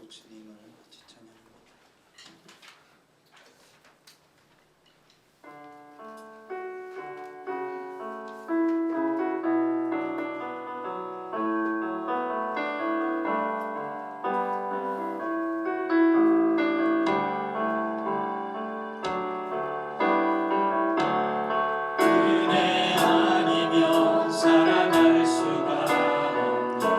주님을 같이 찬양합니다. 은혜 아니면 살아갈 수가 없네.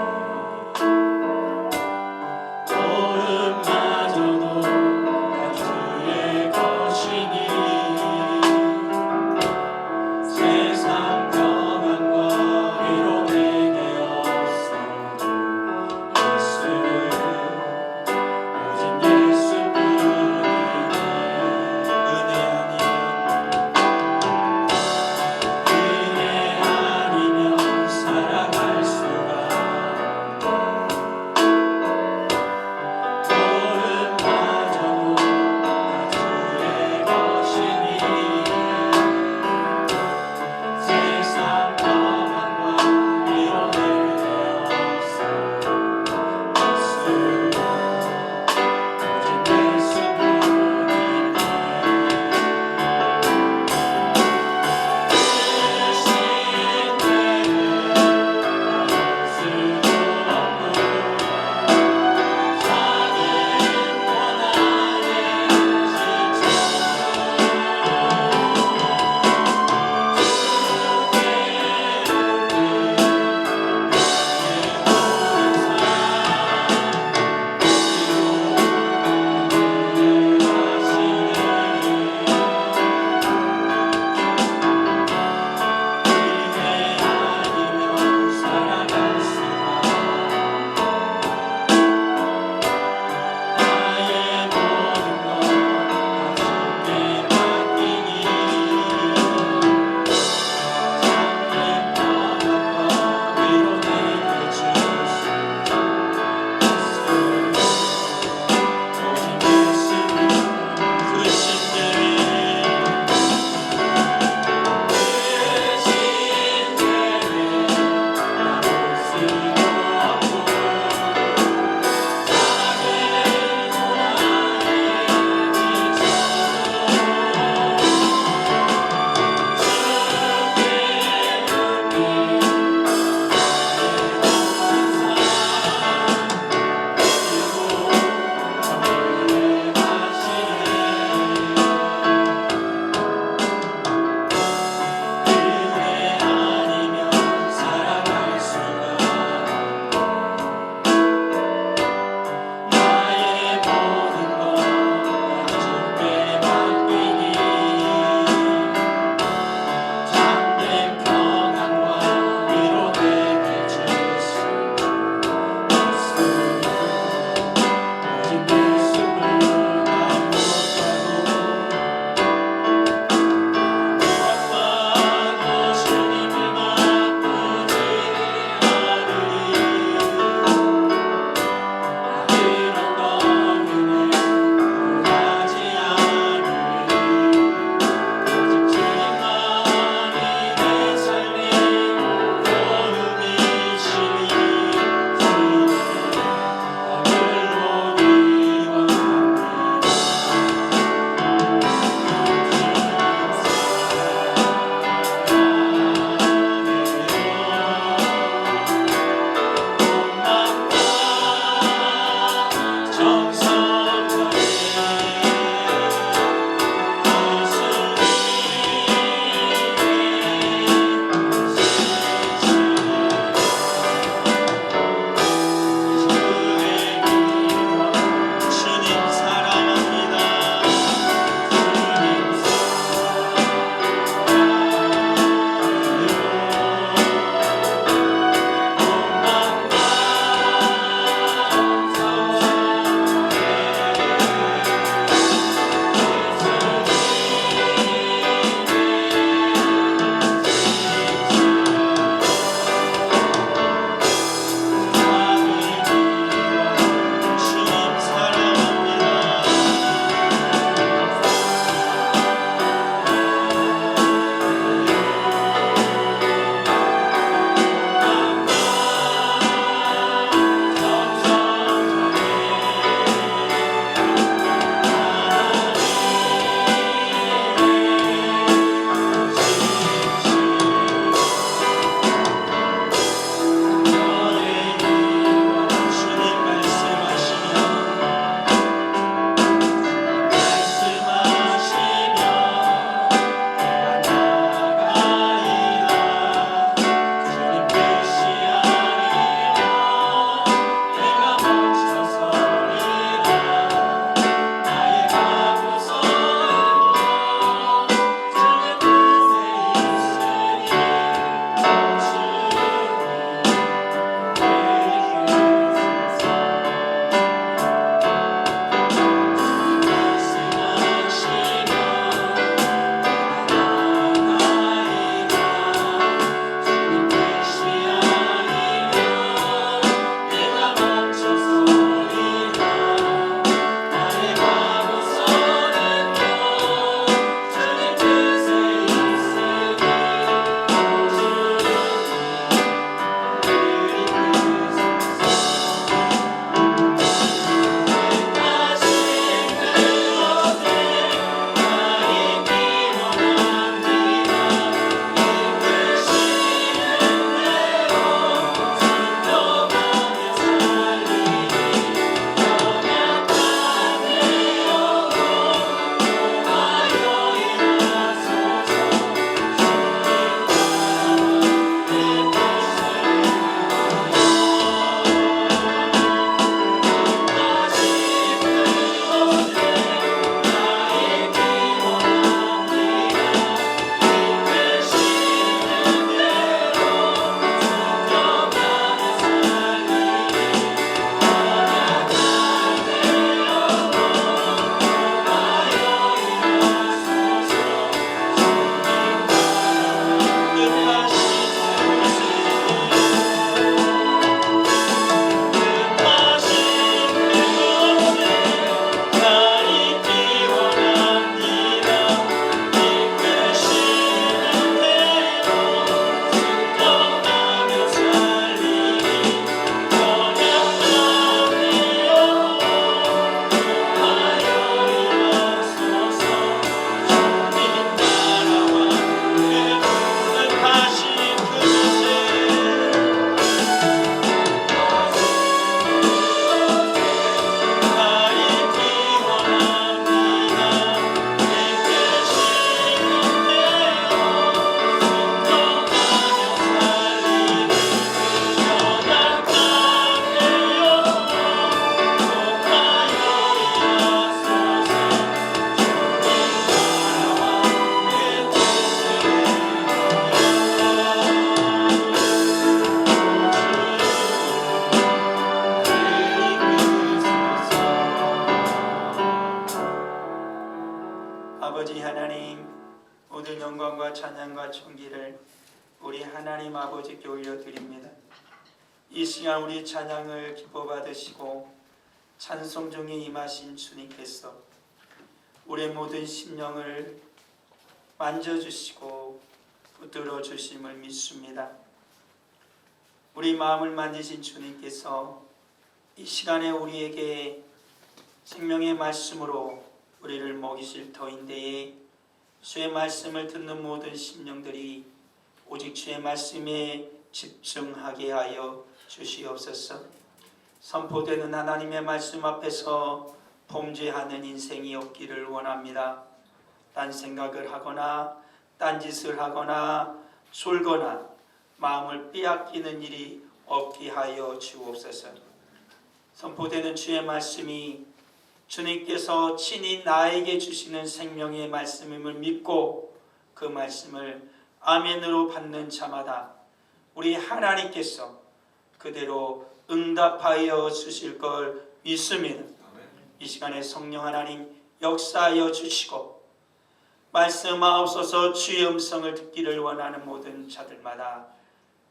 영광과 찬양과 존귀를 우리 하나님 아버지께 올려드립니다. 이 시간 우리 찬양을 기뻐 받으시고 찬송 중에 임하신 주님께서 우리의 모든 심령을 만져주시고 붙들어 주심을 믿습니다. 우리 마음을 만지신 주님께서 이 시간에 우리에게 생명의 말씀으로 우리를 먹이실 터인데에 주의 말씀을 듣는 모든 심령들이 오직 주의 말씀에 집중하게 하여 주시옵소서. 선포되는 하나님의 말씀 앞에서 범죄하는 인생이 없기를 원합니다. 딴 생각을 하거나 딴짓을 하거나 졸거나 마음을 빼앗기는 일이 없게 하여 주옵소서. 선포되는 주의 말씀이 주님께서 친히 나에게 주시는 생명의 말씀임을 믿고 그 말씀을 아멘으로 받는 자마다 우리 하나님께서 그대로 응답하여 주실 걸 믿습니다. 이 시간에 성령 하나님 역사하여 주시고 말씀하옵소서. 주의 음성을 듣기를 원하는 모든 자들마다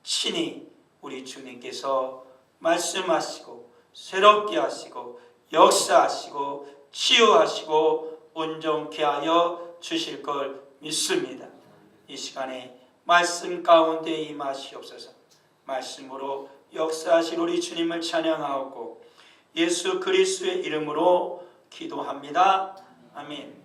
친히 우리 주님께서 말씀하시고 새롭게 하시고 역사하시고 치유하시고 온전케 하여 주실 걸 믿습니다. 이 시간에 말씀 가운데 임하시옵소서. 말씀으로 역사하실 우리 주님을 찬양하옵고 예수 그리스도의 이름으로 기도합니다. 아멘.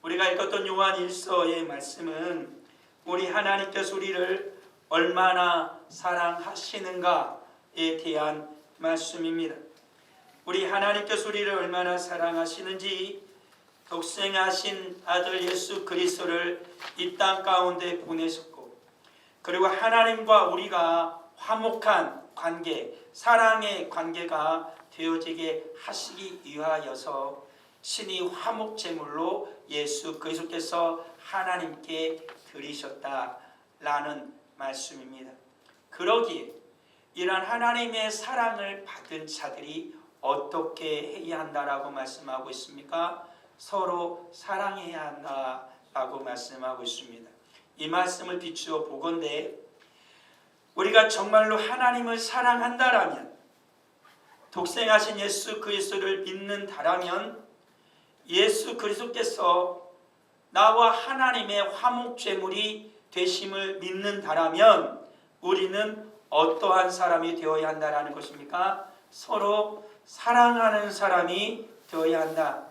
우리가 읽었던 요한 1서의 말씀은 우리 하나님께서 우리를 얼마나 사랑하시는가에 대한 말씀입니다. 우리 하나님께서 우리를 얼마나 사랑하시는지 독생하신 아들 예수 그리스도를 이 땅 가운데 보내셨고, 그리고 하나님과 우리가 화목한 관계, 사랑의 관계가 되어지게 하시기 위하여서 친히 화목제물로 예수 그리스도께서 하나님께 드리셨다라는 말씀입니다. 그러기에 이러한 하나님의 사랑을 받은 자들이 어떻게 해야 한다라고 말씀하고 있습니까? 서로 사랑해야 한다라고 말씀하고 있습니다. 이 말씀을 비추어 보건대 우리가 정말로 하나님을 사랑한다라면, 독생하신 예수 그리스도를 믿는다라면, 예수 그리스도께서 나와 하나님의 화목제물이 되심을 믿는다라면 우리는 어떠한 사람이 되어야 한다라는 것입니까? 서로 사랑하는 사람이 되어야 한다.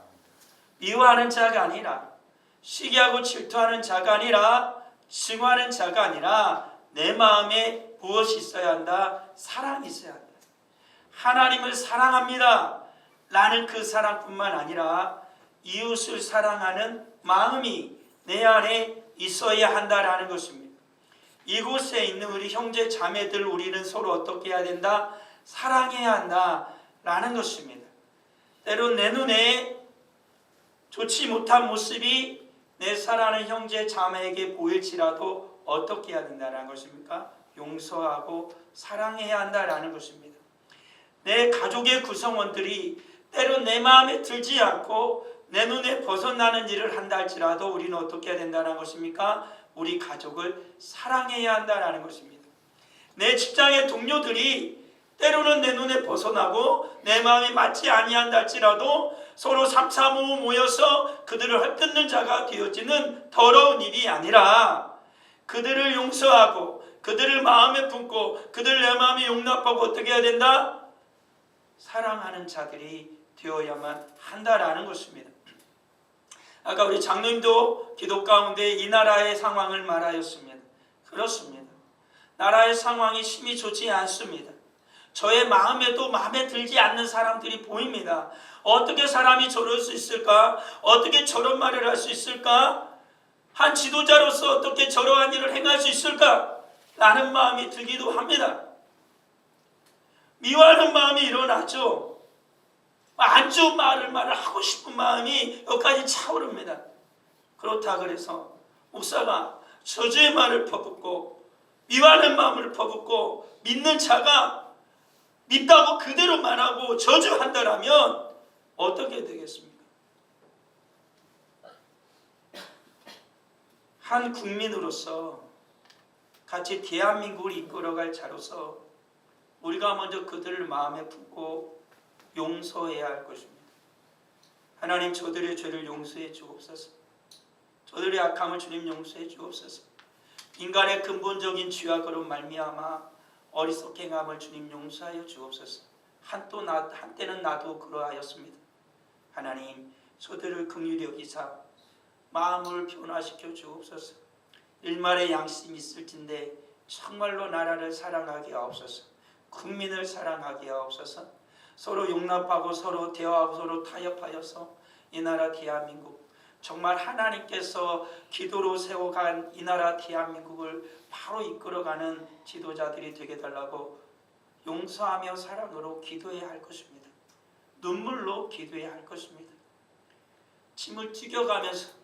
미워하는 자가 아니라, 시기하고 질투하는 자가 아니라, 증오하는 자가 아니라 내 마음에 무엇이 있어야 한다? 사랑이 있어야 한다. 하나님을 사랑합니다 라는 그 사랑뿐만 아니라 이웃을 사랑하는 마음이 내 안에 있어야 한다라는 것입니다. 이곳에 있는 우리 형제 자매들 우리는 서로 어떻게 해야 된다? 사랑해야 한다라는 것입니다. 때론 내 눈에 좋지 못한 모습이 내 사랑하는 형제 자매에게 보일지라도 어떻게 해야 된다는 것입니까? 용서하고 사랑해야 한다라는 것입니다. 내 가족의 구성원들이 때론 내 마음에 들지 않고 내 눈에 벗어나는 일을 한다 할지라도 우리는 어떻게 해야 된다는 것입니까? 우리 가족을 사랑해야 한다는 것입니다. 내 직장의 동료들이 때로는 내 눈에 벗어나고 내 마음이 맞지 아니한다 할지라도 서로 3, 4, 5 모여서 그들을 헐뜯는 자가 되어지는 더러운 일이 아니라 그들을 용서하고 그들을 마음에 품고 그들 내 마음이 용납하고 어떻게 해야 된다? 사랑하는 자들이 되어야만 한다라는 것입니다. 아까 우리 장로님도 기도 가운데 이 나라의 상황을 말하였습니다. 그렇습니다. 나라의 상황이 심히 좋지 않습니다. 저의 마음에도 마음에 들지 않는 사람들이 보입니다. 어떻게 사람이 저럴 수 있을까? 어떻게 저런 말을 할 수 있을까? 한 지도자로서 어떻게 저러한 일을 행할 수 있을까? 라는 마음이 들기도 합니다. 미워하는 마음이 일어나죠. 안 좋은 말을 하고 싶은 마음이 여기까지 차오릅니다. 그렇다 그래서 목사가 저주의 말을 퍼붓고 미워하는 마음을 퍼붓고 믿는 자가 믿다고 그대로 말하고 저주한다라면 어떻게 되겠습니까? 한 국민으로서 같이 대한민국을 이끌어갈 자로서 우리가 먼저 그들을 마음에 품고 용서해야 할 것입니다. 하나님, 저들의 죄를 용서해 주옵소서. 저들의 악함을 주님 용서해 주옵소서. 인간의 근본적인 죄악으로 말미암아 어리석게 행함을 주님 용서하여 주옵소서. 한때는 나도 그러하였습니다. 하나님, 저들을 긍휼히 여기사 마음을 변화시켜 주옵소서. 일말의 양심이 있을진데 정말로 나라를 사랑하게 하옵소서. 국민을 사랑하게 하옵소서. 서로 용납하고 서로 대화하고 서로 타협하여서 이 나라 대한민국, 정말 하나님께서 기도로 세워간 이 나라 대한민국을 바로 이끌어가는 지도자들이 되게 달라고 용서하며 사랑으로 기도해야 할 것입니다. 눈물로 기도해야 할 것입니다. 침을 튀겨가면서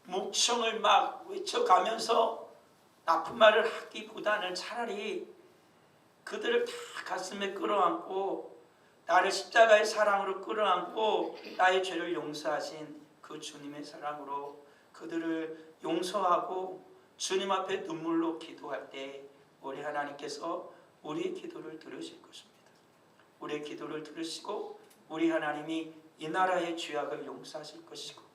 목청을 막 외쳐가면서 나쁜 말을 하기보다는 차라리 그들을 다 가슴에 끌어안고 나를 십자가의 사랑으로 끌어안고 나의 죄를 용서하신 그 주님의 사랑으로 그들을 용서하고 주님 앞에 눈물로 기도할 때 우리 하나님께서 우리의 기도를 들으실 것입니다. 우리의 기도를 들으시고 우리 하나님이 이 나라의 죄악을 용서하실 것이고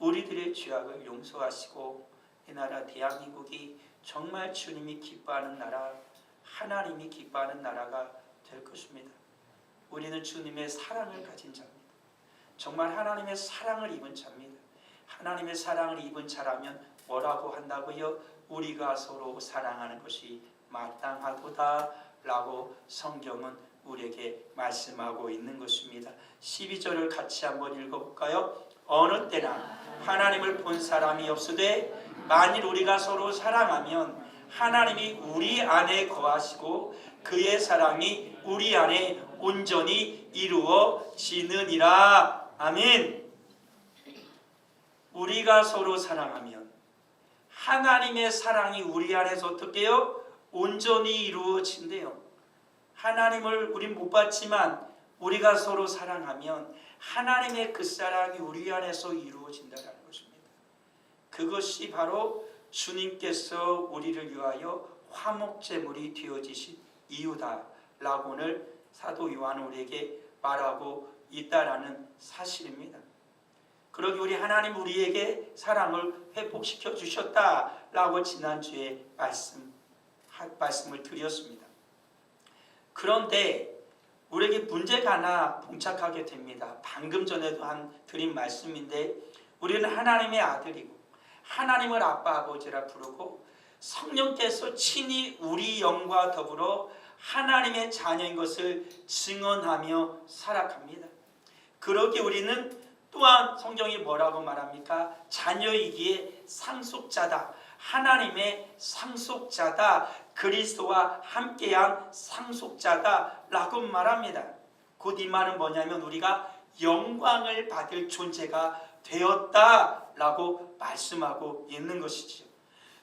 우리들의 죄악을 용서하시고 이 나라 대한민국이 정말 주님이 기뻐하는 나라, 하나님이 기뻐하는 나라가 될 것입니다. 우리는 주님의 사랑을 가진 자입니다. 정말 하나님의 사랑을 입은 자입니다. 하나님의 사랑을 입은 자라면 뭐라고 한다고요? 우리가 서로 사랑하는 것이 마땅하도다 라고 성경은 우리에게 말씀하고 있는 것입니다. 12절을 같이 한번 읽어볼까요? 어느 때나 하나님을 본 사람이 없으되 만일 우리가 서로 사랑하면 하나님이 우리 안에 거하시고 그의 사랑이 우리 안에 온전히 이루어지느니라. 아멘. 우리가 서로 사랑하면 하나님의 사랑이 우리 안에서 어떻게 해요? 온전히 이루어진대요. 하나님을 우린 못 봤지만 우리가 서로 사랑하면 하나님의 그 사랑이 우리 안에서 이루어진다는 것입니다. 그것이 바로 주님께서 우리를 위하여 화목제물이 되어지신 이유다라고 오늘 사도 요한은 우리에게 말하고 있다라는 사실입니다. 그러기 우리 하나님 우리에게 사랑을 회복시켜 주셨다라고 지난주에 말씀을 드렸습니다. 그런데 우리에게 문제가 하나 봉착하게 됩니다. 방금 전에도 드린 말씀인데 우리는 하나님의 아들이고 하나님을 아빠 아버지라 부르고 성령께서 친히 우리 영과 더불어 하나님의 자녀인 것을 증언하며 살아갑니다. 그러기에 우리는 또한 성경이 뭐라고 말합니까? 자녀이기에 상속자다. 하나님의 상속자다. 그리스도와 함께한 상속자다 라고 말합니다. 곧 이 말은 뭐냐면 우리가 영광을 받을 존재가 되었다라고 말씀하고 있는 것이지요.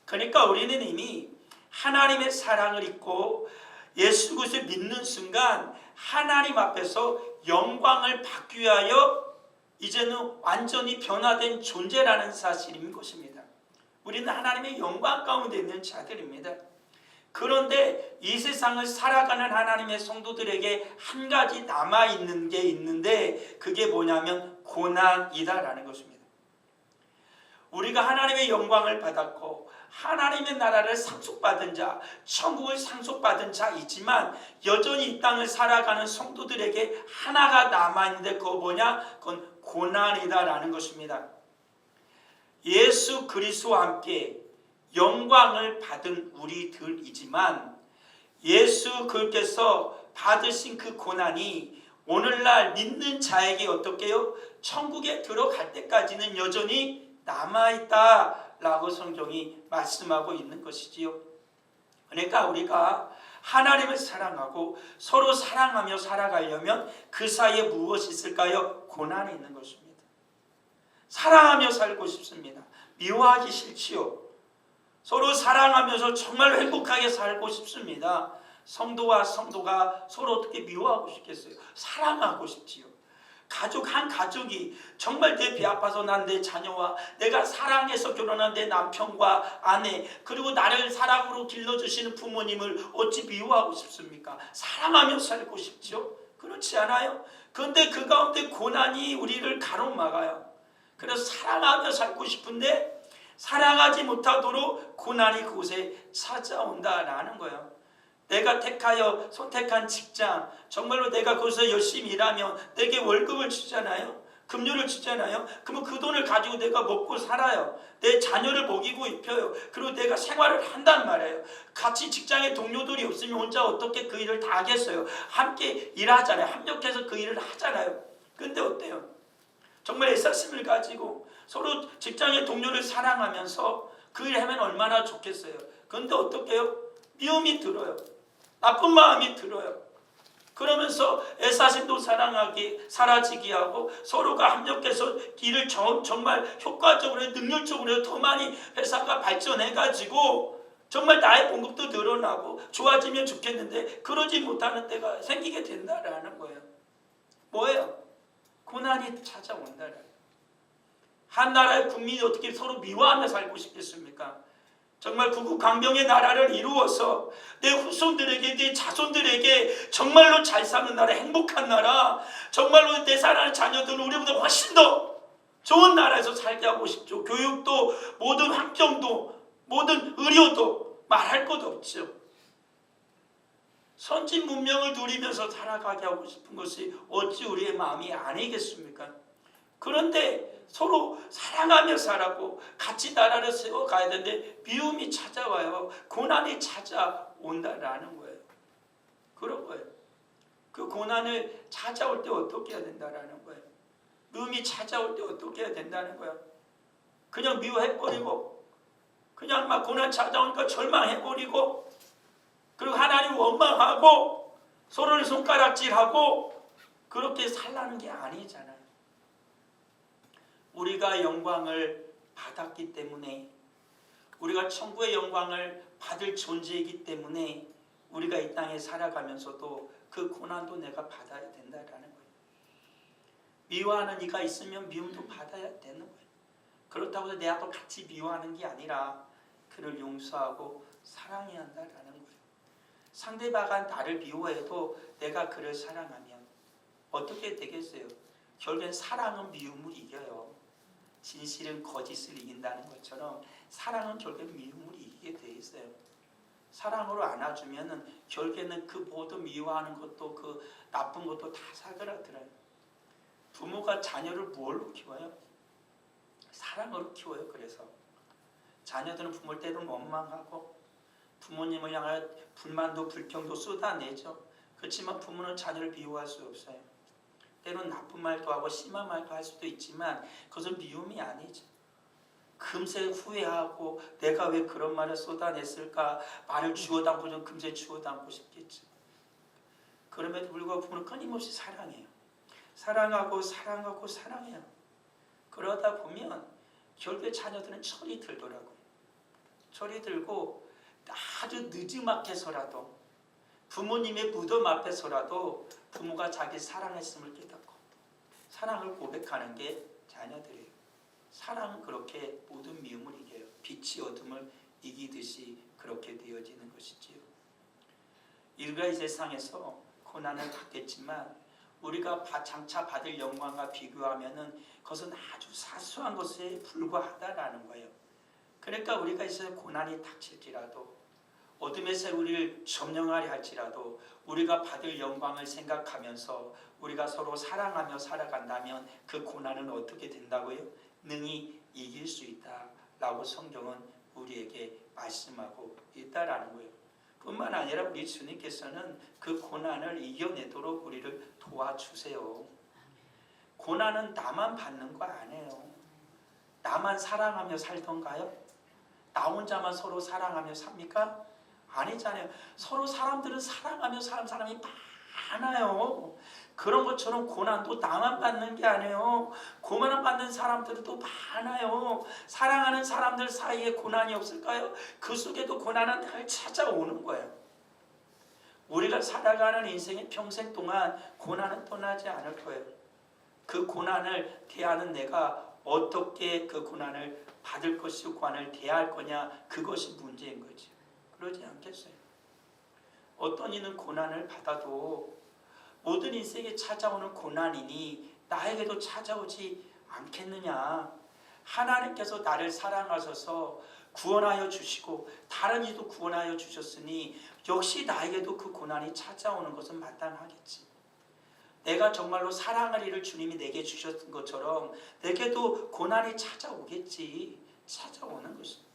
그러니까 우리는 이미 하나님의 사랑을 입고 예수 그리스도를 믿는 순간 하나님 앞에서 영광을 받기 위하여 이제는 완전히 변화된 존재라는 사실인 것입니다. 우리는 하나님의 영광 가운데 있는 자들입니다. 그런데 이 세상을 살아가는 하나님의 성도들에게 한 가지 남아있는 게 있는데 그게 뭐냐면 고난이다라는 것입니다. 우리가 하나님의 영광을 받았고 하나님의 나라를 상속받은 자, 천국을 상속받은 자이지만 여전히 이 땅을 살아가는 성도들에게 하나가 남아있는데 그거 뭐냐? 그건 고난이다라는 것입니다. 예수 그리스도와 함께 영광을 받은 우리들이지만 예수 그리스도께서 받으신 그 고난이 오늘날 믿는 자에게 어떻게 해요? 천국에 들어갈 때까지는 여전히 남아있다라고 성경이 말씀하고 있는 것이지요. 그러니까 우리가 하나님을 사랑하고 서로 사랑하며 살아가려면 그 사이에 무엇이 있을까요? 고난이 있는 것입니다. 사랑하며 살고 싶습니다. 미워하기 싫지요. 서로 사랑하면서 정말 행복하게 살고 싶습니다. 성도와 성도가 서로 어떻게 미워하고 싶겠어요? 사랑하고 싶지요. 가족 한 가족이 정말 내 배 아파서 난 내 자녀와 내가 사랑해서 결혼한 내 남편과 아내 그리고 나를 사랑으로 길러주시는 부모님을 어찌 미워하고 싶습니까? 사랑하며 살고 싶죠. 그렇지 않아요? 그런데 그 가운데 고난이 우리를 가로막아요. 그래서 사랑하며 살고 싶은데 사랑하지 못하도록 고난이 그곳에 찾아온다라는 거예요. 내가 택하여 선택한 직장, 정말로 내가 거기서 열심히 일하면 내게 월급을 주잖아요. 급료를 주잖아요. 그러면 그 돈을 가지고 내가 먹고 살아요. 내 자녀를 먹이고 입혀요. 그리고 내가 생활을 한단 말이에요. 같이 직장에 동료들이 없으면 혼자 어떻게 그 일을 다 하겠어요. 함께 일하잖아요. 합력해서 그 일을 하잖아요. 근데 어때요? 정말 애사심을 가지고 서로 직장의 동료를 사랑하면서 그 일을 하면 얼마나 좋겠어요. 그런데 어떻게 해요? 미움이 들어요. 나쁜 마음이 들어요. 그러면서 애사심도 사라지게 하고 서로가 협력해서 일을 정말 효과적으로 능률적으로 더 많이 회사가 발전해가지고 정말 나의 봉급도 늘어나고 좋아지면 좋겠는데 그러지 못하는 때가 생기게 된다라는 거예요. 뭐예요? 고난이 찾아온다라는 거예요. 한 나라의 국민이 어떻게 서로 미워하며 살고 싶겠습니까? 정말 구국강병의 나라를 이루어서 내 후손들에게 내 자손들에게 정말로 잘 사는 나라, 행복한 나라, 정말로 내 사랑하는 자녀들은 우리보다 훨씬 더 좋은 나라에서 살게 하고 싶죠. 교육도 모든 환경도 모든 의료도 말할 것 없죠. 선진 문명을 누리면서 살아가게 하고 싶은 것이 어찌 우리의 마음이 아니겠습니까? 그런데 서로 사랑하며 살아고 같이 나라를 세워가야 되는데 미움이 찾아와요. 고난이 찾아온다라는 거예요. 그런 거예요. 그 고난을 찾아올 때 어떻게 해야 된다라는 거예요. 미움이 찾아올 때 어떻게 해야 된다는 거예요. 그냥 미워해버리고 그냥 막 고난 찾아오니까 절망해버리고 그리고 하나님 원망하고 서로를 손가락질하고 그렇게 살라는 게 아니잖아요. 우리가 영광을 받았기 때문에 우리가 천국의 영광을 받을 존재이기 때문에 우리가 이 땅에 살아가면서도 그 고난도 내가 받아야 된다라는 거예요. 미워하는 이가 있으면 미움도 받아야 되는 거예요. 그렇다고 해서 내가 또 같이 미워하는 게 아니라 그를 용서하고 사랑해야 한다라는 거예요. 상대방은 나를 미워해도 내가 그를 사랑하면 어떻게 되겠어요? 결국엔 사랑은 미움을 이겨요. 진실은 거짓을 이긴다는 것처럼 사랑은 결국엔 미움을 이기게 돼 있어요. 사랑으로 안아주면은 결국에는 그 모든 미워하는 것도 그 나쁜 것도 다 사그라들어요. 부모가 자녀를 뭘로 키워요? 사랑으로 키워요. 그래서 자녀들은 부모를 때로는 원망하고 부모님을 향하여 불만도 불평도 쏟아내죠. 그렇지만 부모는 자녀를 미워할 수 없어요. 때로는 나쁜 말도 하고 심한 말도 할 수도 있지만 그것은 미움이 아니죠. 금세 후회하고 내가 왜 그런 말을 쏟아냈을까 말을 주워 담고 금세 주워 담고 싶겠죠. 그럼에도 불구하고 부모는 끊임없이 사랑해요. 사랑하고 사랑하고 사랑해요. 그러다 보면 결국에 자녀들은 철이 들더라고요. 철이 들고 아주 늦지막해서라도 부모님의 무덤 앞에서라도 부모가 자기 사랑했음을 깨닫고 사랑을 고백하는 게 자녀들이에요. 사랑은 그렇게 모든 미움을 이겨요. 빛이 어둠을 이기듯이 그렇게 되어지는 것이지요. 우리가 이 세상에서 고난을 받겠지만 우리가 장차 받을 영광과 비교하면은 그것은 아주 사소한 것에 불과하다라는 거예요. 그러니까 우리가 이제 고난이 닥칠지라도 어둠에서 우리를 점령하려 할지라도 우리가 받을 영광을 생각하면서 우리가 서로 사랑하며 살아간다면 그 고난은 어떻게 된다고요? 능히 이길 수 있다라고 성경은 우리에게 말씀하고 있다라는 거예요. 뿐만 아니라 우리 주님께서는 그 고난을 이겨내도록 우리를 도와주세요. 고난은 나만 받는 거 아니에요. 나만 사랑하며 살던가요? 나 혼자만 서로 사랑하며 삽니까? 아니잖아요. 서로 사람들은 사랑하며 사는 사람이 많아요. 그런 것처럼 고난도 나만 받는 게 아니에요. 고난 받는 사람들도 많아요. 사랑하는 사람들 사이에 고난이 없을까요? 그 속에도 고난은 늘 찾아오는 거예요. 우리가 살아가는 인생의 평생 동안 고난은 떠나지 않을 거예요. 그 고난을 대하는 내가 어떻게 그 고난을 받을 것이고 고난을 대할 거냐, 그것이 문제인 거지. 그러지 않겠어요? 어떤 이는 고난을 받아도 모든 인생에 찾아오는 고난이니 나에게도 찾아오지 않겠느냐. 하나님께서 나를 사랑하셔서 구원하여 주시고 다른 이도 구원하여 주셨으니 역시 나에게도 그 고난이 찾아오는 것은 마땅하겠지. 내가 정말로 사랑할 일을 주님이 내게 주셨던 것처럼 내게도 고난이 찾아오겠지. 찾아오는 것입니다.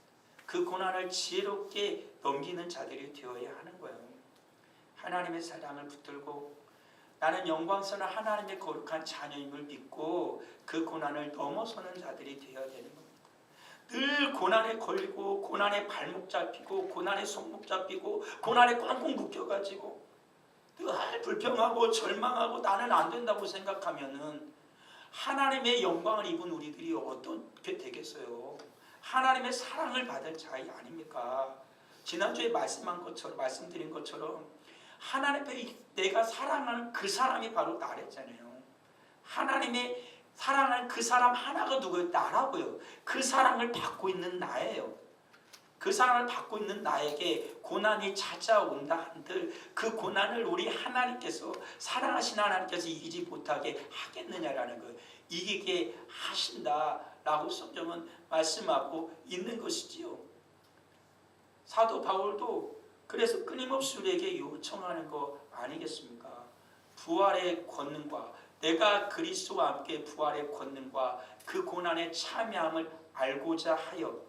그 고난을 지혜롭게 넘기는 자들이 되어야 하는 거예요. 하나님의 사랑을 붙들고 나는 영광스러운 하나님의 거룩한 자녀임을 믿고 그 고난을 넘어서는 자들이 되어야 되는 겁니다. 늘 고난에 걸리고 고난에 발목 잡히고 고난에 손목 잡히고 고난에 꽝꽝 묶여가지고 늘 불평하고 절망하고 나는 안 된다고 생각하면은 하나님의 영광을 입은 우리들이 어떻게 되겠어요? 하나님의 사랑을 받을 자이 아닙니까? 지난주에 말씀드린 것처럼 하나님의 내가 사랑하는 그 사람이 바로 나랬잖아요. 하나님의 사랑하는 그 사람 하나가 누구예요? 나라고요. 그 사랑을 받고 있는 나예요. 그 사랑을 받고 있는 나에게 고난이 찾아온다 한들 그 고난을 우리 하나님께서 사랑하신 하나님께서 이기지 못하게 하겠느냐라는 거예요. 이기게 하신다라고 성경은 말씀하고 있는 것이지요. 사도 바울도 그래서 끊임없이 우리에게 요청하는 거 아니겠습니까? 부활의 권능과 내가 그리스도와 함께 부활의 권능과 그 고난에 참여함을 알고자 하여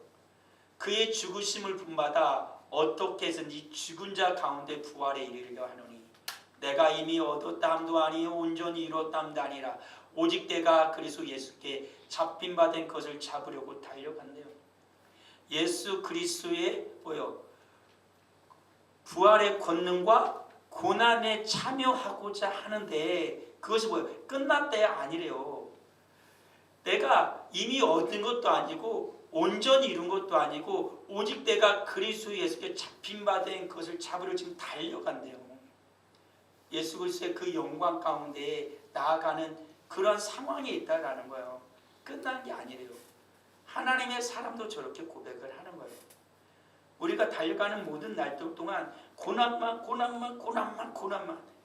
그의 죽으심을 본받아 어떻게 해서든지 죽은 자 가운데 부활에 이르려 하노니 내가 이미 얻었담도 아니요 온전히 이뤘담도 아니라 오직 내가 그리스도 예수께 잡힌 바 된 것을 잡으려고 달려간대요. 예수 그리스도의 부활의 권능과 고난에 참여하고자 하는데 그것이 끝났대야 아니래요. 내가 이미 얻은 것도 아니고 온전히 이룬 것도 아니고 오직 내가 그리스도 예수께 잡힌 바 된 것을 잡으려 지금 달려간대요. 예수 그리스도의 그 영광 가운데 나아가는 그런 상황이 있다라는 거예요. 끝난 게 아니래요. 하나님의 사람도 저렇게 고백을 하는 거예요. 우리가 달려가는 모든 날들 동안 고난만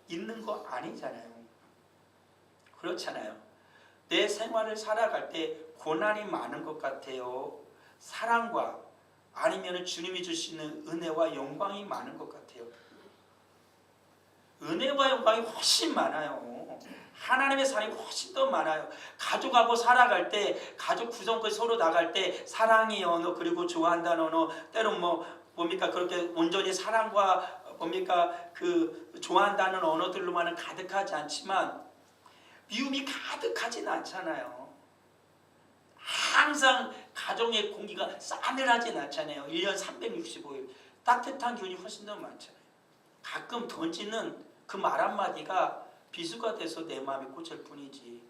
있는 거 아니잖아요. 그렇잖아요. 내 생활을 살아갈 때 고난이 많은 것 같아요. 사랑과 아니면 주님이 주시는 은혜와 영광이 많은 것 같아요. 은혜와 영광이 훨씬 많아요. 하나님의 사랑이 훨씬 더 많아요. 가족하고 살아갈 때 가족 구성까지 서로 나갈 때 사랑의 언어 그리고 좋아한다는 언어 때론 그렇게 온전히 사랑과 그 좋아한다는 언어들로만은 가득하지 않지만 미움이 가득하진 않잖아요. 항상 가정의 공기가 싸늘하진 않잖아요. 1년 365일 따뜻한 기운이 훨씬 더 많잖아요. 가끔 던지는 그 말 한마디가 비수가 돼서 내 마음에 꽂힐 뿐이지.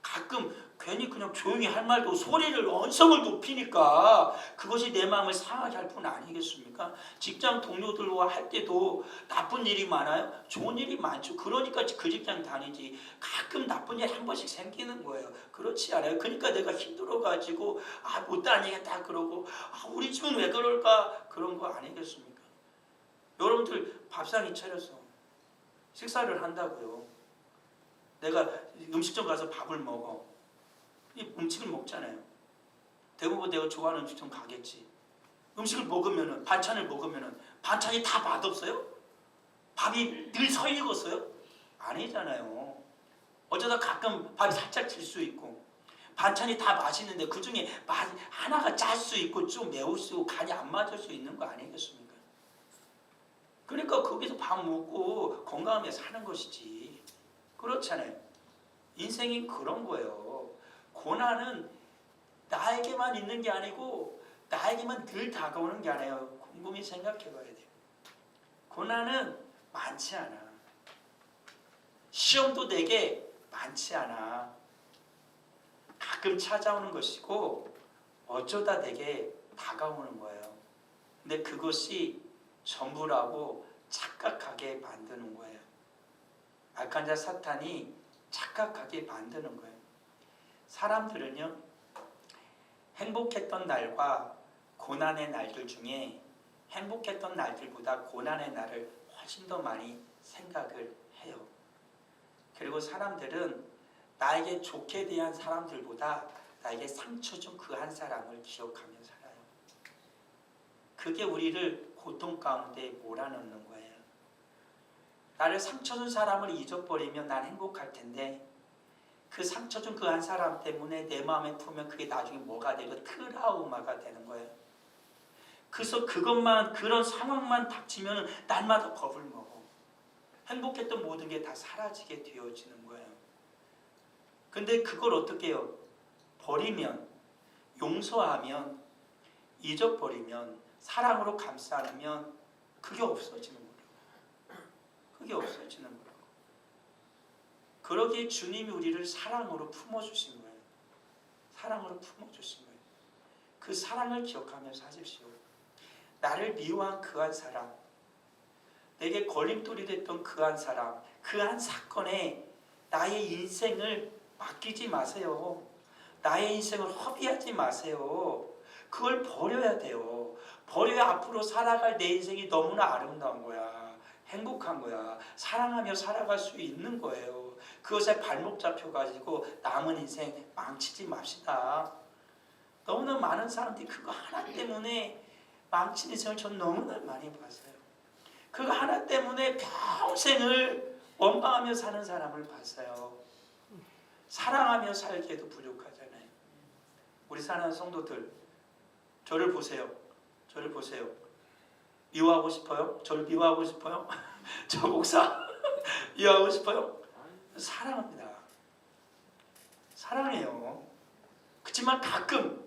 가끔 괜히 그냥 조용히 할 말도 소리를 언성을 높이니까 그것이 내 마음을 상하게 할 뿐 아니겠습니까? 직장 동료들과 할 때도 나쁜 일이 많아요? 좋은 일이 많죠. 그러니까 그 직장 다니지. 가끔 나쁜 일 한 번씩 생기는 거예요. 그렇지 않아요? 그러니까 내가 힘들어가지고 못 다니겠다 그러고 우리 집은 왜 그럴까? 그런 거 아니겠습니까? 여러분들 밥상이 차려서 식사를 한다고요. 내가 음식점 가서 밥을 먹어. 이 음식을 먹잖아요. 대부분 내가 좋아하는 음식점 가겠지. 음식을 먹으면은 반찬을 먹으면은 반찬이 다 맛없어요? 밥이 늘 서 익었어요? 아니잖아요. 어쩌다 가끔 밥이 살짝 질 수 있고 반찬이 다 맛있는데 그 중에 하나가 짤 수 있고 좀 매울 수 있고 간이 안 맞을 수 있는 거 아니겠습니까? 그러니까 거기서 밥 먹고 건강하게 사는 것이지. 그렇잖아요. 인생이 그런 거예요. 고난은 나에게만 있는 게 아니고 나에게만 늘 다가오는 게 아니에요. 곰곰이 생각해 봐야 돼요. 고난은 많지 않아. 시험도 내게 많지 않아. 가끔 찾아오는 것이고 어쩌다 내게 다가오는 거예요. 근데 그것이 전부라고 착각하게 만드는 거예요. 악한 자 사탄이 착각하게 만드는 거예요. 사람들은요, 행복했던 날과 고난의 날들 중에 행복했던 날들보다 고난의 날을 훨씬 더 많이 생각을 해요. 그리고 사람들은 나에게 좋게 대한 사람들보다 나에게 상처 준 그 한 사람을 기억하며 살아요. 그게 우리를 고통 가운데 몰아넣는 거예요. 나를 상처 준 사람을 잊어버리면 난 행복할 텐데 그 상처 준 그 한 사람 때문에 내 마음에 품으면 그게 나중에 뭐가 되고 트라우마가 되는 거예요. 그래서 그런 상황만 닥치면 날마다 겁을 먹어. 행복했던 모든 게 다 사라지게 되어지는 거예요. 근데 그걸 어떻게 해요? 버리면, 용서하면, 잊어버리면, 사랑으로 감싸 안으면 그게 없어지는 거예요. 그게 없어지는 거예요. 그러기에 주님이 우리를 사랑으로 품어주신 거예요. 사랑으로 품어주신 거예요. 그 사랑을 기억하면서 하십시오. 나를 미워한 그 한 사람, 내게 걸림돌이 됐던 그 한 사람, 그 한 사건에 나의 인생을 맡기지 마세요. 나의 인생을 허비하지 마세요. 그걸 버려야 돼요. 버려야 앞으로 살아갈 내 인생이 너무나 아름다운 거야. 행복한 거야. 사랑하며 살아갈 수 있는 거예요. 그것에 발목 잡혀가지고 남은 인생 망치지 맙시다. 너무나 많은 사람들이 그거 하나 때문에 망친 인생을 전 너무나 많이 봤어요. 그거 하나 때문에 평생을 원망하며 사는 사람을 봤어요. 사랑하며 살기에도 부족하잖아요. 우리 사랑하는 성도들, 저를 보세요. 저를 보세요. 미워하고 싶어요? 저를 미워하고 싶어요? 저 목사 미워하고 싶어요? 사랑합니다. 사랑해요. 그렇지만 가끔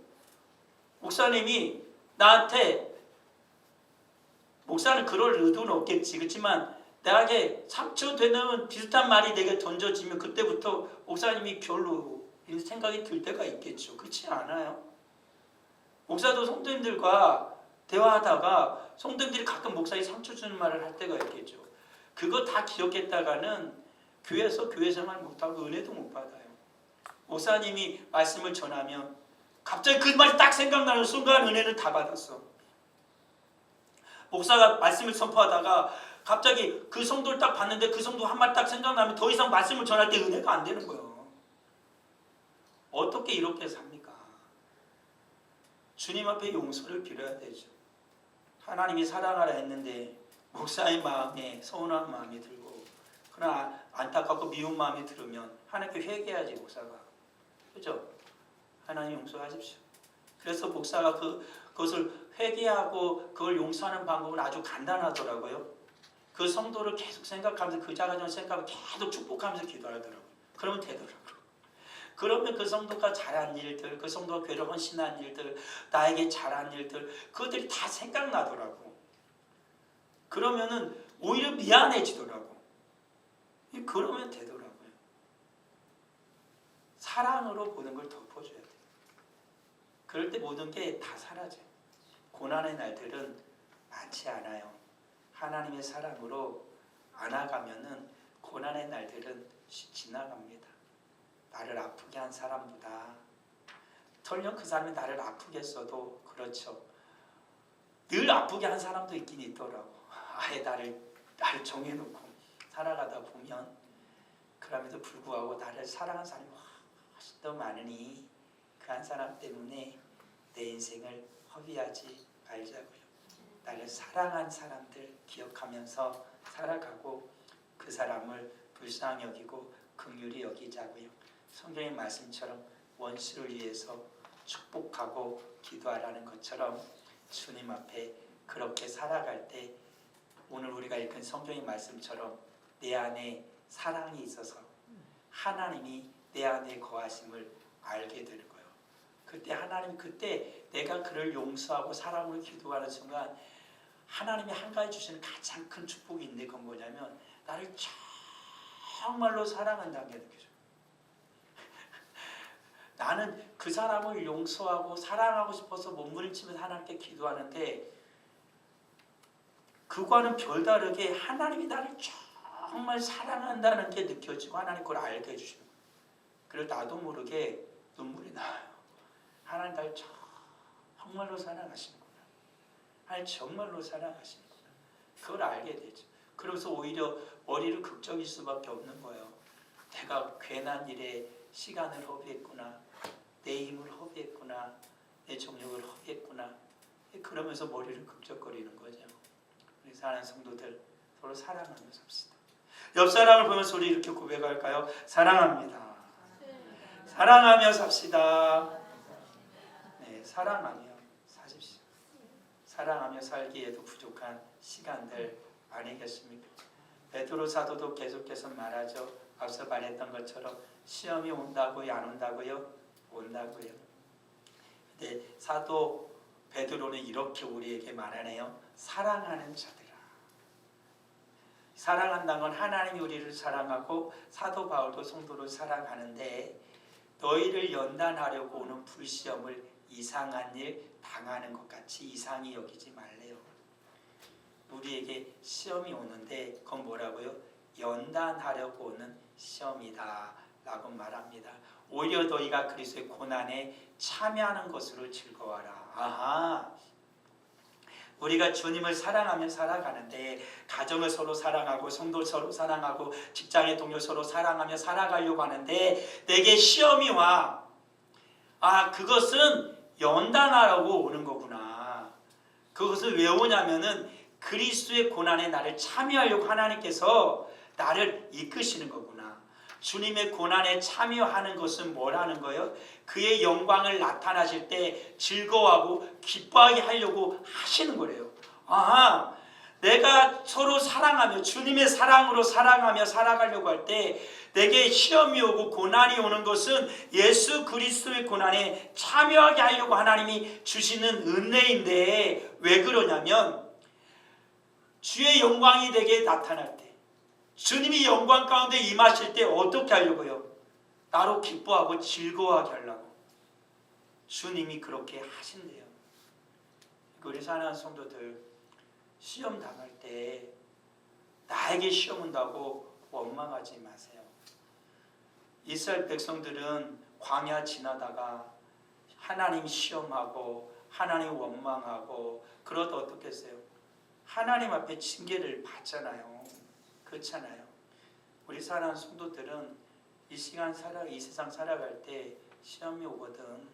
목사님이 나한테, 목사는 그럴 의도는 없겠지, 그렇지만 나에게 상처되는 비슷한 말이 내게 던져지면 그때부터 목사님이 별로 이런 생각이 들 때가 있겠죠. 그렇지 않아요? 목사도 성도님들과 대화하다가 성도님들이 가끔 목사에 상처 주는 말을 할 때가 있겠죠. 그거 다 기억했다가는 교회에서 교회 생활 못하고 은혜도 못 받아요. 목사님이 말씀을 전하면 갑자기 그 말이 딱 생각나는 순간 은혜는 다 받았어. 목사가 말씀을 선포하다가 갑자기 그 성도를 딱 봤는데 그 성도 한 말 딱 생각나면 더 이상 말씀을 전할 때 은혜가 안 되는 거예요. 어떻게 이렇게 삽니까? 주님 앞에 용서를 빌어야 되죠. 하나님이 사랑하라 했는데 목사의 마음에 서운한 마음이 들고, 그러나 안타깝고 미운 마음이 들으면 하나님께 회개해야지 목사가. 그죠? 하나님 용서하십시오. 그래서 목사가 그것을 회개하고 그걸 용서하는 방법은 아주 간단하더라고요. 그 성도를 계속 생각하면서 그 자가 전 생각을 계속 축복하면서 기도하더라고요. 그러면 되더라고요. 그러면 그 성도가 잘한 일들, 그 성도가 교회를 헌신한 일들, 나에게 잘한 일들, 그것들이 다 생각나더라고. 그러면은 오히려 미안해지더라고. 그러면 되더라고요. 사랑으로 보는 걸 덮어줘야 돼요. 그럴 때 모든 게 다 사라져요. 고난의 날들은 많지 않아요. 하나님의 사랑으로 안아가면은 고난의 날들은 지나갑니다. 나를 아프게 한 사람보다, 설령 그 사람이 나를 아프게 했어도 그렇죠. 늘 아프게 한 사람도 있긴 있더라고. 아예 나를 정해놓고 살아가다 보면, 그럼에도 불구하고 나를 사랑하는 사람이 훨씬 더 많으니 그 한 사람 때문에 내 인생을 허비하지 말자고요. 나를 사랑한 사람들 기억하면서 살아가고 그 사람을 불쌍히 여기고 긍휼히 여기자고요. 성경의 말씀처럼 원수를 위해서 축복하고 기도하라는 것처럼 주님 앞에 그렇게 살아갈 때 오늘 우리가 읽은 성경의 말씀처럼 내 안에 사랑이 있어서 하나님이 내 안에 거하심을 알게 되는 거예요. 그때 하나님, 그때 내가 그를 용서하고 사랑으로 기도하는 순간 하나님이 한 가지 주시는 가장 큰 축복이 있는데 그건 뭐냐면 나를 정말로 사랑한다는 게 느껴져요. 나는 그 사람을 용서하고 사랑하고 싶어서 몸부림치면서 하나님께 기도하는데 그거와는 별다르게 하나님이 나를 정말 사랑한다는 게 느껴지고 하나님 그걸 알게 해주시는 거예요. 그래서 나도 모르게 눈물이 나요. 하나님 날 정말로 사랑하시는구나. 하나님 정말로 사랑하시는구나. 그걸 알게 되죠. 그래서 오히려 머리를 극적일 수밖에 없는 거예요. 내가 괜한 일에 시간을 허비했구나. 내 힘을 허비했구나. 내 정력을 허비했구나. 그러면서 머리를 극적거리는 거죠. 우리 사랑하는 성도들 서로 사랑하며 삽시다. 옆 사람을 보면서 우리 이렇게 고백할까요? 사랑합니다. 사랑하며 삽시다. 네, 사랑하며 사십시오. 사랑하며 살기에도 부족한 시간들 아니겠습니까? 베드로 사도도 계속해서 말하죠. 앞서 말했던 것처럼 시험이 온다고요? 안 온다고요? 온다고요. 근데 사도 베드로는 이렇게 우리에게 말하네요. 사랑하는 자들아. 사랑한다는 건 하나님이 우리를 사랑하고 사도 바울도 성도를 사랑하는데 너희를 연단하려고 오는 불시험을 이상한 일 당하는 것 같이 이상히 여기지 말래요. 우리에게 시험이 오는데 그건 뭐라고요? 연단하려고 오는 시험이다 라고 말합니다. 오히려 너희가 그리스도의 고난에 참여하는 것으로 즐거워하라. 아하, 우리가 주님을 사랑하며 살아가는데 가정을 서로 사랑하고 성도를 서로 사랑하고 직장의 동료 서로 사랑하며 살아가려고 하는데 내게 시험이 와. 아, 그것은 연단하라고 오는 거구나. 그것을 왜 오냐면은 그리스도의 고난에 나를 참여하려고 하나님께서 나를 이끄시는 거구나. 주님의 고난에 참여하는 것은 뭐라는 거예요? 그의 영광을 나타나실 때 즐거워하고 기뻐하게 하려고 하시는 거래요. 아, 내가 서로 사랑하며 주님의 사랑으로 사랑하며 살아가려고 할 때 내게 시험이 오고 고난이 오는 것은 예수 그리스도의 고난에 참여하게 하려고 하나님이 주시는 은혜인데 왜 그러냐면 주의 영광이 내게 나타날 때 주님이 영광 가운데 임하실 때 어떻게 하려고요? 나로 기뻐하고 즐거워하게 하려고 주님이 그렇게 하신대요. 우리 사랑하는 성도들 시험 당할 때 나에게 시험 온다고 원망하지 마세요. 이스라엘 백성들은 광야 지나다가 하나님 시험하고 하나님 원망하고 그러다 어떻게 했어요? 하나님 앞에 징계를 받잖아요. 그렇잖아요. 우리 사랑하는 성도들은 이 세상 살아갈 때 시험이 오거든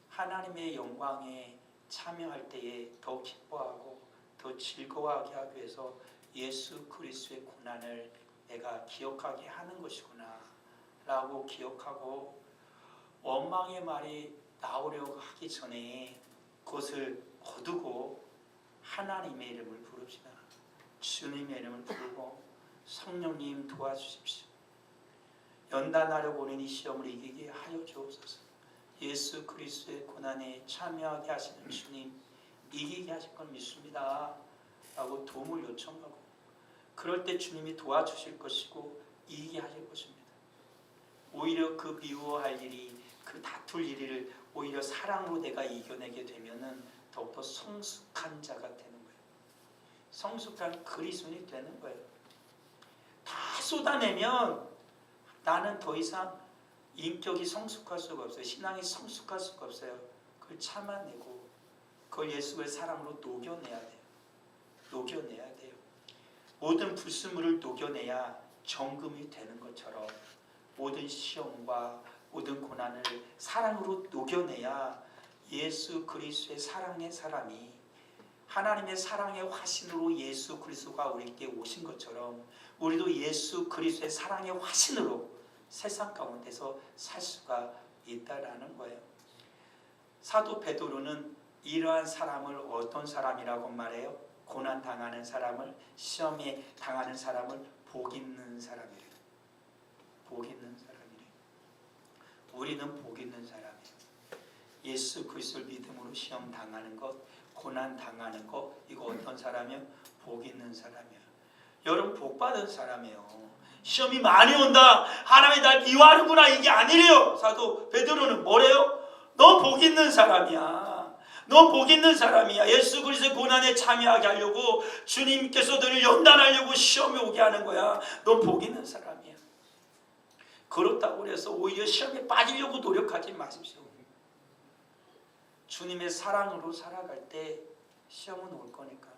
하나님의 영광에 참여할 때에 더 기뻐하고 더 즐거워하게 하기 위해서 예수 그리스도의 고난을 내가 기억하게 하는 것이구나 라고 기억하고 원망의 말이 나오려고 하기 전에 그것을 거두고 하나님의 이름을 부릅시다. 주님의 이름을 부르고 성령님 도와주십시오. 연단하려고 오는 이 시험을 이기게 하여 주옵소서. 예수 그리스도의 고난에 참여하게 하시는 주님 이기게 하실 걸 믿습니다 라고 도움을 요청하고 그럴 때 주님이 도와주실 것이고 이기게 하실 것입니다. 오히려 그 미워할 일이 그 다툴 일을 오히려 사랑으로 내가 이겨내게 되면은 더욱더 성숙한 자가 되는 거예요. 성숙한 그리스도인이 되는 거예요. 다 쏟아내면 나는 더 이상 인격이 성숙할 수가 없어요. 신앙이 성숙할 수가 없어요. 그걸 참아내고 그걸 예수의 사랑으로 녹여내야 돼요. 녹여내야 돼요. 모든 불순물을 녹여내야 정금이 되는 것처럼 모든 시험과 모든 고난을 사랑으로 녹여내야 예수 그리스도의 사랑의 사람이 하나님의 사랑의 화신으로 예수 그리스도가 우리에게 오신 것처럼 우리도 예수 그리스도의 사랑의 화신으로 세상 가운데서 살 수가 있다라는 거예요. 사도 베드로는 이러한 사람을 어떤 사람이라고 말해요? 고난 당하는 사람을, 시험에 당하는 사람을 복 있는 사람이래요. 복 있는 사람이래요. 우리는 복 있는 사람이에요. 예수 그리스도를 믿음으로 시험 당하는 것, 고난 당하는 것, 이거 어떤 사람이에요? 복 있는 사람이에요. 여러분 복 받은 사람이에요. 시험이 많이 온다. 하나님이 날 미워하는구나. 이게 아니래요. 사도 베드로는 뭐래요? 너 복 있는 사람이야. 너 복 있는 사람이야. 예수 그리스도의 고난에 참여하게 하려고 주님께서 너를 연단하려고 시험이 오게 하는 거야. 너 복 있는 사람이야. 그렇다고 해서 오히려 시험에 빠지려고 노력하지 마십시오. 주님의 사랑으로 살아갈 때 시험은 올 거니까,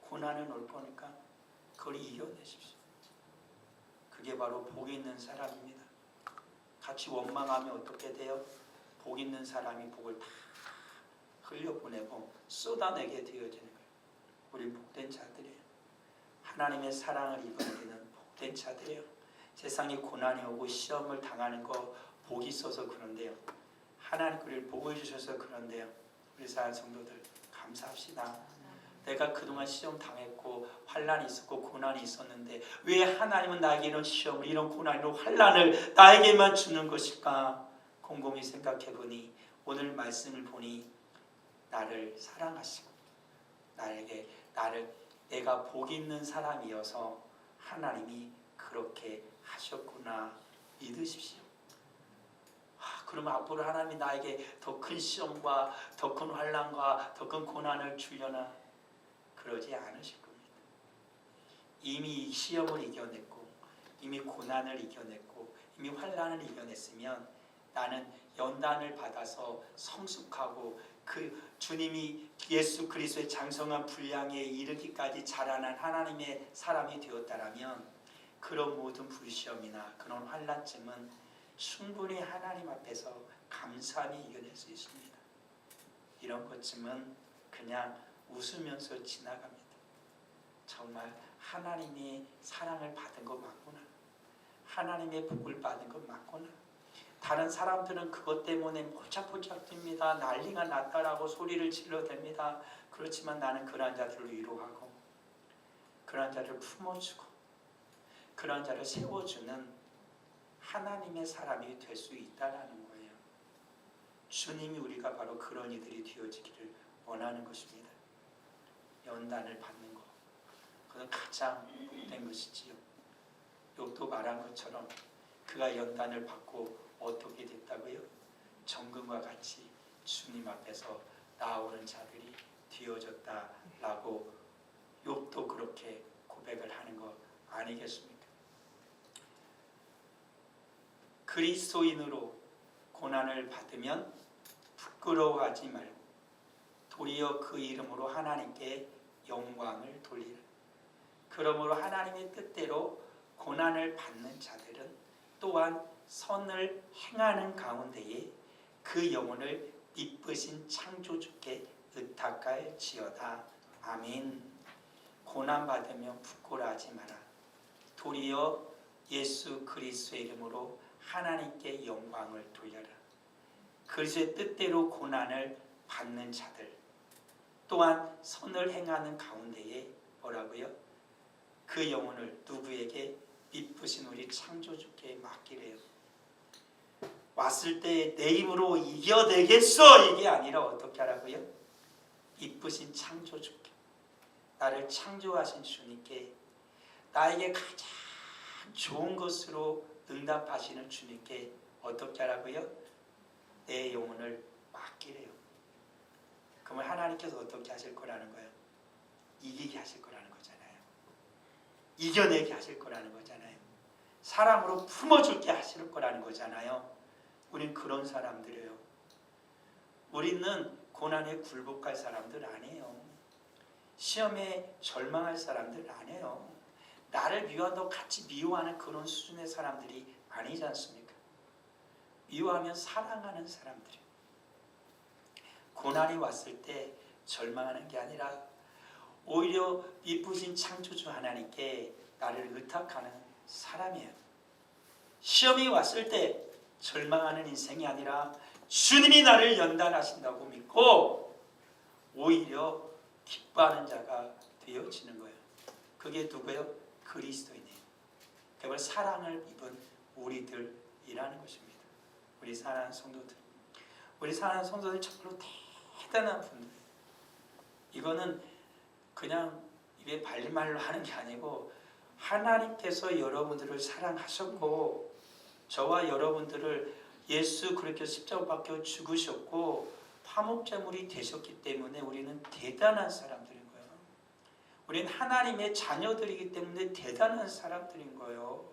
고난은 올 거니까 그걸 이겨내십시오. 그게 바로 복 있는 사람입니다. 같이 원망하면 어떻게 돼요? 복 있는 사람이 복을 다 흘려보내고 쏟아내게 되어지는 거예요. 우리 복된 자들이에요. 하나님의 사랑을 입어내는 복된 자들이에요. 세상에 고난이 오고 시험을 당하는 거 복이 있어서 그런데요. 하나님 우리를 복을 주셔서 그런데요. 우리 사랑 성도들 감사합시다. 내가 그동안 시험 당했고 환난이 있었고 고난이 있었는데 왜 하나님은 나에게 이런 시험을, 이런 고난, 이런 환난을 나에게만 주는 것일까? 곰곰이 생각해 보니 오늘 말씀을 보니 나를 사랑하시고 나를 내가 복 있는 사람이어서 하나님이 그렇게 하셨구나 믿으십시오. 그러면 앞으로 하나님이 나에게 더 큰 시험과 더 큰 환난과 더 큰 고난을 주려나? 그러지 않으실 겁니다. 이미 시험을 이겨냈고 이미 고난을 이겨냈고 이미 환난을 이겨냈으면 나는 연단을 받아서 성숙하고 그 주님이 예수 그리스도의 장성한 분량에 이르기까지 자라난 하나님의 사람이 되었다라면 그런 모든 불시험이나 그런 환난쯤은 충분히 하나님 앞에서 감사히 이겨낼 수 있습니다. 이런 것쯤은 그냥 웃으면서 지나갑니다. 정말 하나님의 사랑을 받은 것 맞구나. 하나님의 복을 받은 것 맞구나. 다른 사람들은 그것 때문에 포착포착 뜁니다. 난리가 났다라고 소리를 질러댑니다. 그렇지만 나는 그런 자들을 위로하고 그런 자를 품어주고 그런 자를 세워주는 하나님의 사람이 될 수 있다라는 거예요. 주님이 우리가 바로 그런 이들이 되어지기를 원하는 것입니다. 연단을 받는 것, 그건 가장 복된 것이지요. 욥도 말한 것처럼 그가 연단을 받고 어떻게 됐다고요? 정금과 같이 주님 앞에서 나오는 자들이 되어졌다라고 욥도 그렇게 고백을 하는 것 아니겠습니까? 그리스도인으로 고난을 받으면 부끄러워하지 말고 도리어 그 이름으로 하나님께 영광을 돌리라. 그러므로 하나님의 뜻대로 고난을 받는 자들은 또한 선을 행하는 가운데에 그 영혼을 이쁘신 창조주께 의탁할지어다. 아멘. 고난받으면 부끄러워하지 마라. 도리어 예수 그리스도의 이름으로 하나님께 영광을 돌려라. 그리스도의 뜻대로 고난을 받는 자들 또한 선을 행하는 가운데에 뭐라고요? 그 영혼을 누구에게? 이쁘신 우리 창조주께 맡기래요. 왔을 때 내 힘으로 이겨내겠어 이게 아니라 어떻게 하라고요? 이쁘신 창조주께, 나를 창조하신 주님께, 나에게 가장 좋은 것으로 응답하시는 주님께 어떻게 하라고요? 내 영혼을 맡기래요. 그러면 하나님께서 어떻게 하실 거라는 거예요? 이기게 하실 거라는 거잖아요. 이겨내게 하실 거라는 거잖아요. 사랑으로 품어줄게 하실 거라는 거잖아요. 우린 그런 사람들이에요. 우리는 고난에 굴복할 사람들 아니에요. 시험에 절망할 사람들 아니에요. 나를 미워한다고 같이 미워하는 그런 수준의 사람들이 아니지 않습니까? 미워하면 사랑하는 사람들이에요. 고난이 왔을 때 절망하는 게 아니라 오히려 이쁘신 창조주 하나님께 나를 의탁하는 사람이에요. 시험이 왔을 때 절망하는 인생이 아니라 주님이 나를 연단하신다고 믿고 오히려 기뻐하는 자가 되어지는 거예요. 그게 누구예요? 그리스도인이에요. 그걸 사랑을 입은 우리들이라는 것입니다. 우리 사랑하는 성도들, 우리 사랑하는 성도들 정말로 대단한 분들. 이거는 그냥 입에 발린 말로 하는 게 아니고 하나님께서 여러분들을 사랑하셨고 저와 여러분들을 예수 그렇게 십자가 박혀 죽으셨고 화목제물이 되셨기 때문에 우리는 대단한 사람들인 거예요. 우리는 하나님의 자녀들이기 때문에 대단한 사람들인 거예요.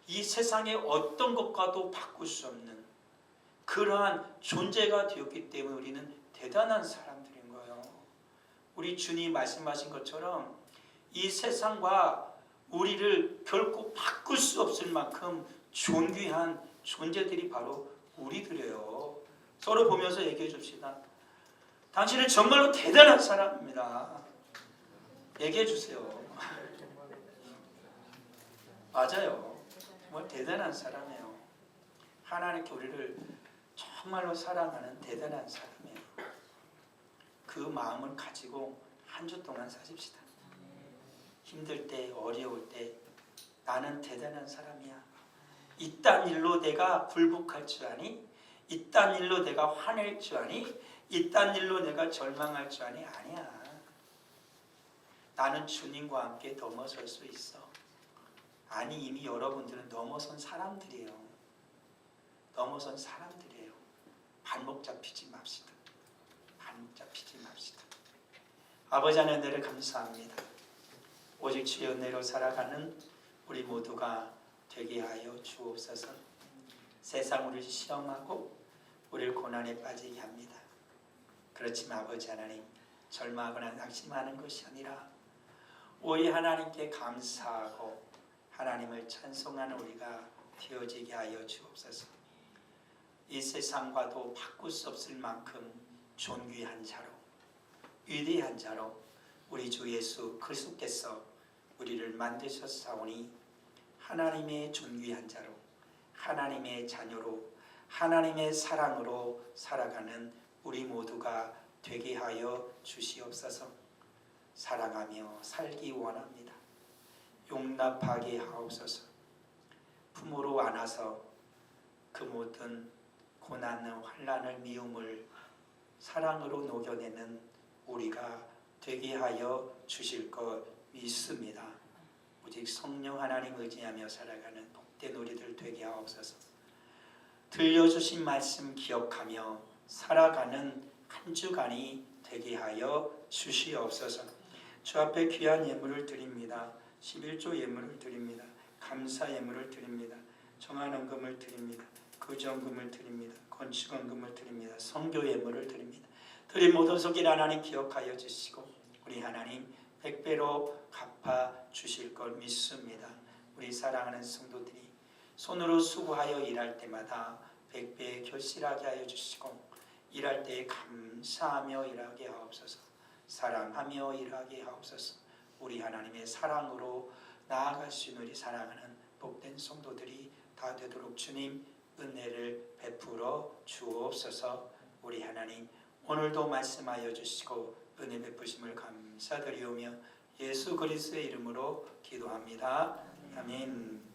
이 세상의 어떤 것과도 바꿀 수 없는 그러한 존재가 되었기 때문에 우리는 대단한 사람들인 거예요. 우리 주님 말씀하신 것처럼 이 세상과 우리를 결코 바꿀 수 없을 만큼 존귀한 존재들이 바로 우리들이에요. 서로 보면서 얘기해 줍시다. 당신은 정말로 대단한 사람입니다. 얘기해 주세요. 맞아요. 정말 대단한 사람이에요. 하나님께 우리를 정말로 사랑하는 대단한 사람이에요. 그 마음을 가지고 한 주 동안 사십시다. 힘들 때, 어려울 때 나는 대단한 사람이야. 이딴 일로 내가 굴복할 줄 아니? 이딴 일로 내가 화낼 줄 아니? 이딴 일로 내가 절망할 줄 아니? 아니야. 나는 주님과 함께 넘어설 수 있어. 아니, 이미 여러분들은 넘어선 사람들이에요. 넘어선 사람들이에요. 발목 잡히지 맙시다. 발목 잡히지 맙시다. 아버지 하나님 은혜를 감사합니다. 오직 주의 은혜로 살아가는 우리 모두가 되게 하여 주옵소서. 세상 우리를 시험하고 우리를 고난에 빠지게 합니다. 그렇지만 아버지 하나님, 절망하거나 낙심하는 것이 아니라 오직 하나님께 감사하고 하나님을 찬송하는 우리가 되어지게 하여 주옵소서. 이 세상과도 바꿀 수 없을 만큼 존귀한 자로, 위대한 자로 우리 주 예수 그리스도께서 우리를 만드셨사오니 하나님의 존귀한 자로, 하나님의 자녀로, 하나님의 사랑으로 살아가는 우리 모두가 되게 하여 주시옵소서. 사랑하며 살기 원합니다. 용납하게 하옵소서. 품으로 안아서 그 모든 고난을, 환난을, 미움을 사랑으로 녹여내는 우리가 되게 하여 주실 것 믿습니다. 오직 성령 하나님 의지하며 살아가는 복된 우리들 되게 하옵소서. 들려주신 말씀 기억하며 살아가는 한 주간이 되게 하여 주시옵소서. 주 앞에 귀한 예물을 드립니다. 11조 예물을 드립니다. 감사 예물을 드립니다. 정한원금을 드립니다. 거주원금을 드립니다. 건축원금을 드립니다. 선교 예물을 드립니다. 드린 모든 속일 하나님 기억하여 주시고 우리 하나님 100배로 갚아 주실 걸 믿습니다. 우리 사랑하는 성도들이 손으로 수고하여 일할 때마다 100배 결실하게 하여 주시고 일할 때 감사하며 일하게 하옵소서. 사랑하며 일하게 하옵소서. 우리 하나님의 사랑으로 나아갈 수 있는 우리 사랑하는 복된 성도들이 다 되도록 주님 은혜를 베풀어 주옵소서. 우리 하나님 오늘도 말씀하여 주시고 은혜 베푸심을 감사드리오며 예수 그리스도의 이름으로 기도합니다. 아멘.